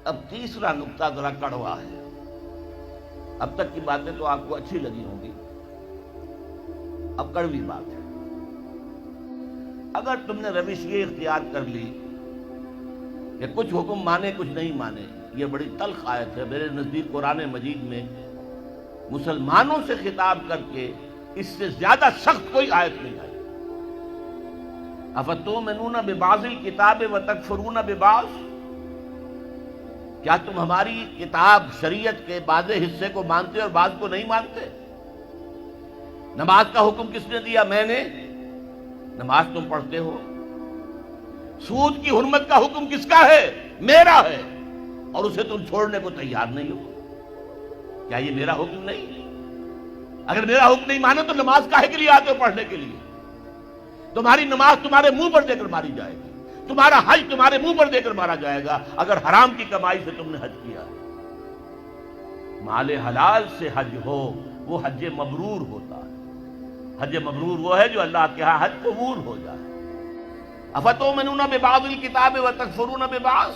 اب تیسرا نقطہ ذرا کڑوا ہے. اب تک کی باتیں تو آپ کو اچھی لگی ہوں گی، اب کڑوی بات ہے. اگر تم نے روش یہ اختیار کر لی کہ کچھ حکم مانے کچھ نہیں مانے، یہ بڑی تلخ آیت ہے. میرے نزدیک قرآن مجید میں مسلمانوں سے خطاب کر کے اس سے زیادہ سخت کوئی آیت نہیں آئی. افتؤمنون ببعض الکتاب وتکفرون ببعض، کیا تم ہماری کتاب شریعت کے بعض حصے کو مانتے اور بعض کو نہیں مانتے؟ نماز کا حکم کس نے دیا؟ میں نے. نماز تم پڑھتے ہو. سود کی حرمت کا حکم کس کا ہے؟ میرا ہے، اور اسے تم چھوڑنے کو تیار نہیں ہو. کیا یہ میرا حکم نہیں؟ اگر میرا حکم نہیں مانے تو نماز کاہے کے لیے آتے ہو پڑھنے کے لیے؟ تمہاری نماز تمہارے منہ پر دے کر ماری جائے گی، تمہارا حج تمہارے منہ پر دے کر مارا جائے گا اگر حرام کی کمائی سے تم نے حج کیا. مال حلال سے حج ہو وہ حج مبرور ہوتا ہے. حج مبرور وہ ہے جو اللہ کے ہاں حج قبول ہو جائے. افتؤمنون ببعض الکتاب وتکفرون ببعض،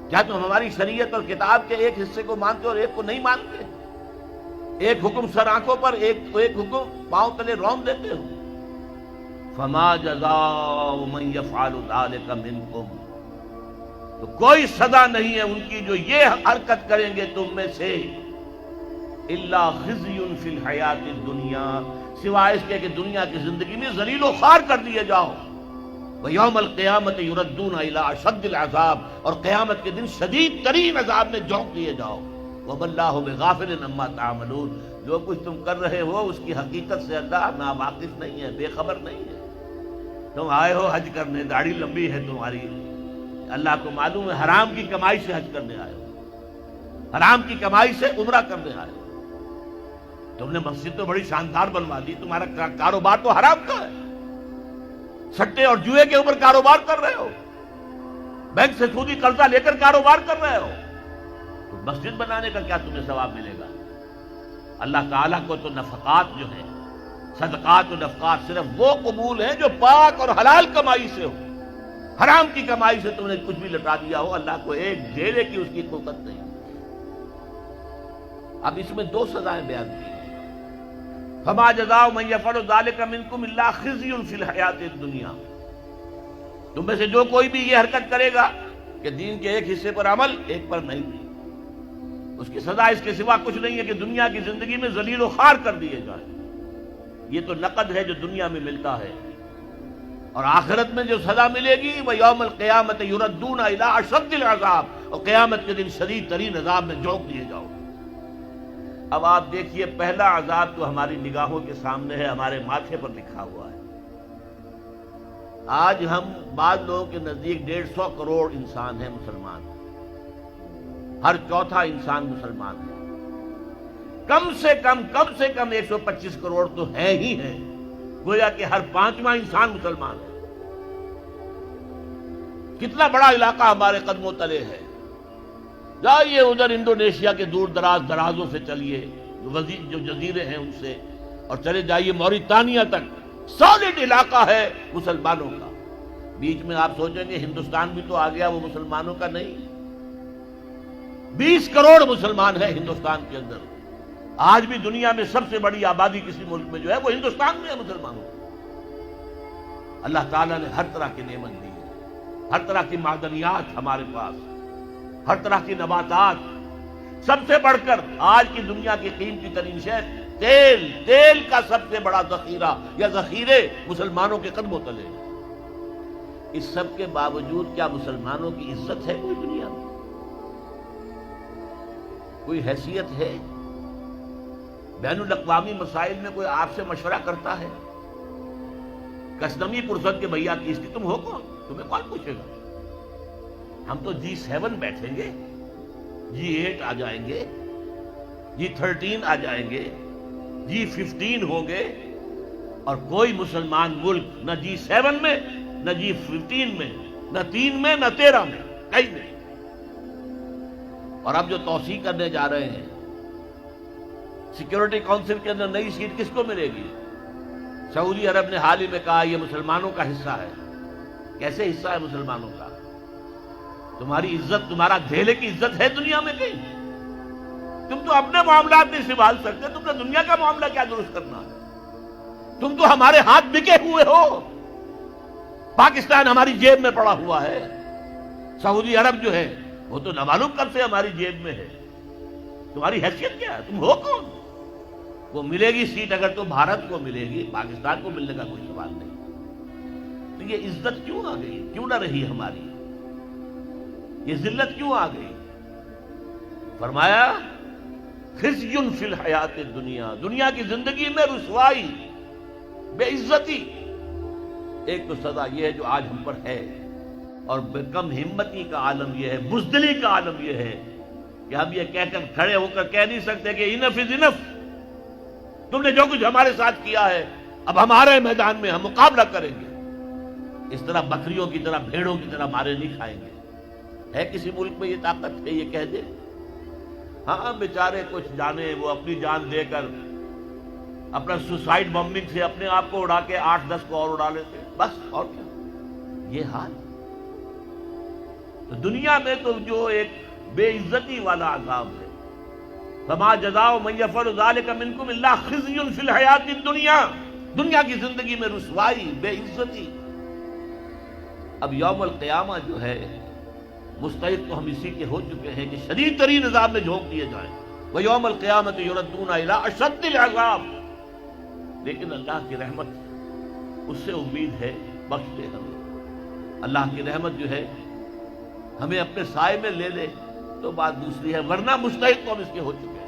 کیا تم ہماری شریعت اور کتاب کے ایک حصے کو مانتے اور ایک کو نہیں مانتے؟ ایک حکم سر آنکھوں پر، ایک حکم پاؤں تلے رون دیتے ہو. فما جزاء من يفعل ذلك منكم، تو کوئی سزا نہیں ہے ان کی جو یہ حرکت کریں گے تم میں سے، الا خزي في الحیات الدنیا، سوائے اس کے کہ دنیا کی زندگی میں ذلیل و خوار کر دیے جاؤ. ویوم القیامت یردون الی اشد العذاب، اور قیامت کے دن شدید ترین عذاب میں جھونک دیے جاؤ. وما اللہ بغافل عما تعملون، جو کچھ تم کر رہے ہو اس کی حقیقت سے اللہ ناواقف نہیں ہے، بے خبر نہیں ہے. تم آئے ہو حج کرنے، داڑھی لمبی ہے تمہاری، اللہ کو معلوم ہے حرام کی کمائی سے حج کرنے آئے ہو، حرام کی کمائی سے عمرہ کرنے آئے ہو. تم نے مسجد تو بڑی شاندار بنوا دی، تمہارا کاروبار تو حرام کا ہے، سٹے اور جوئے کے اوپر کاروبار کر رہے ہو، بینک سے سودی قرضہ لے کر کاروبار کر رہے ہو. تو مسجد بنانے کا کیا تمہیں ثواب ملے گا؟ اللہ تعالیٰ کو تو نفقات جو ہیں، صدقات و نفقات صرف وہ قبول ہیں جو پاک اور حلال کمائی سے ہو. حرام کی کمائی سے تم نے کچھ بھی لٹا دیا ہو، اللہ کو ایک ڈھیرے کی اس کی قوت نہیں. اب اس میں دو سزائیں بیان کی ہیں. فما جزاء من يفعل ذلك منكم الا خزي في الحیات الدنیا، تم میں سے جو کوئی بھی یہ حرکت کرے گا کہ دین کے ایک حصے پر عمل ایک پر نہیں، اس کی سزا اس کے سوا کچھ نہیں ہے کہ دنیا کی زندگی میں ذلیل و خوار کر دیے جائیں. یہ تو نقد ہے جو دنیا میں ملتا ہے، اور آخرت میں جو سزا ملے گی وہ یوم القیامت یردون الی اشد العذاب، اور قیامت کے دن شدید ترین عذاب میں جھونک دیے جاؤ. اب آپ دیکھیے پہلا عذاب تو ہماری نگاہوں کے سامنے ہے، ہمارے ماتھے پر لکھا ہوا ہے. آج ہم بعض لوگوں کے نزدیک 150 کروڑ انسان ہیں مسلمان، ہر چوتھا انسان مسلمان ہے. کم سے کم 125 کروڑ تو ہے ہی ہے، گویا کہ ہر 5واں انسان مسلمان ہے. کتنا بڑا علاقہ ہمارے قدموں تلے ہے. جائیے ادھر انڈونیشیا کے دور درازوں سے چلیے، جو جزیرے ہیں ان سے، اور چلے جائیے موریتانیہ تک، سالڈ علاقہ ہے مسلمانوں کا. بیچ میں آپ سوچیں گے ہندوستان بھی تو آ گیا، وہ مسلمانوں کا نہیں. 20 کروڑ مسلمان ہیں ہندوستان کے اندر. آج بھی دنیا میں سب سے بڑی آبادی کسی ملک میں جو ہے وہ ہندوستان میں ہے مسلمانوں کی. اللہ تعالیٰ نے ہر طرح کی نعمت دی ہے، ہر طرح کی معدنیات ہمارے پاس، ہر طرح کی نباتات. سب سے بڑھ کر آج کی دنیا کی قیمتی ترین شے تیل کا سب سے بڑا ذخیرہ یا ذخیرے مسلمانوں کے قدموں تلے. اس سب کے باوجود کیا مسلمانوں کی عزت ہے کوئی دنیا میں؟ کوئی حیثیت ہے؟ بین الاقوامی مسائل میں کوئی آپ سے مشورہ کرتا ہے؟ کسٹمی پرسد کے بھیا کس کی تم ہو کون؟ تمہیں کون پوچھے گا؟ ہم تو G7 بیٹھیں گے، G8 آ جائیں گے، G13 آ جائیں گے، G15 ہوں گے، اور کوئی مسلمان ملک نہ G7 میں، نہ G15 میں، نہ 3 میں، نہ 13 میں، کہیں نہیں. اور اب جو توسیع کرنے جا رہے ہیں سیکیورٹی کونسل کے اندر نئی سیٹ کس کو ملے گی؟ سعودی عرب نے حال ہی میں کہا یہ مسلمانوں کا حصہ ہے. کیسے حصہ ہے مسلمانوں کا؟ تمہاری عزت، تمہارا دھیلے کی عزت ہے دنیا میں کہیں؟ تم تو اپنے معاملات نہیں سنبھال سکتے، تم نے دنیا کا معاملہ کیا درست کرنا ہے؟ تم تو ہمارے ہاتھ بکے ہوئے ہو، پاکستان ہماری جیب میں پڑا ہوا ہے، سعودی عرب جو ہے وہ تو نہ معلوم کب سے ہماری جیب میں ہے۔ تمہاری حیثیت کیا ہے؟ تم ہو کون؟ وہ ملے گی سیٹ اگر تو بھارت کو ملے گی، پاکستان کو ملنے کا کوئی سوال نہیں۔ تو یہ عزت کیوں آ گئی؟ کیوں نہ رہی ہماری؟ یہ ذلت کیوں آ گئی؟ فرمایا خزی فی الحیات الدنیا، دنیا کی زندگی میں رسوائی، بے عزتی۔ ایک تو سزا یہ ہے جو آج ہم پر ہے، اور کم ہمتی کا عالم یہ ہے، بزدلی کا عالم یہ ہے کہ ہم یہ کہہ کر کھڑے ہو کر کہہ نہیں سکتے کہ انف از انف، تم نے جو کچھ ہمارے ساتھ کیا ہے اب ہمارے میدان میں ہم مقابلہ کریں گے۔ اس طرح بکریوں کی طرح، بھیڑوں کی طرح مارے نہیں کھائیں گے۔ ہے کسی ملک میں یہ طاقت ہے یہ کہہ دے؟ ہاں بیچارے کچھ جانے وہ اپنی جان دے کر اپنا سوسائڈ بمبنگ سے اپنے آپ کو اڑا کے 8-10 کو اور اڑا لیتے، بس اور کیا؟ یہ حال تو دنیا میں تو جو ایک بے عزتی والا عذاب ہے، فما جزاء من یفعل ذلک منکم الا خزی فی الحیات الدنیا، دنیا کی زندگی میں رسوائی، بے عزتی۔ اب یوم القیامہ جو ہے مستعد تو ہم اسی کے ہو چکے ہیں کہ شدید ترین عذاب میں جھونک دیے جائیں، وَيَوْمَ الْقِيَامَةِ يُرَدُّونَ إِلَىٰ أَشَدِّ الْعَذَابِ۔ لیکن اللہ کی رحمت، اس سے امید ہے، بخش دے ہمیں۔ اللہ کی رحمت جو ہے ہمیں اپنے سائے میں لے لے تو بات دوسری ہے، ورنہ مستعد تو ہم اس کے ہو چکے ہیں۔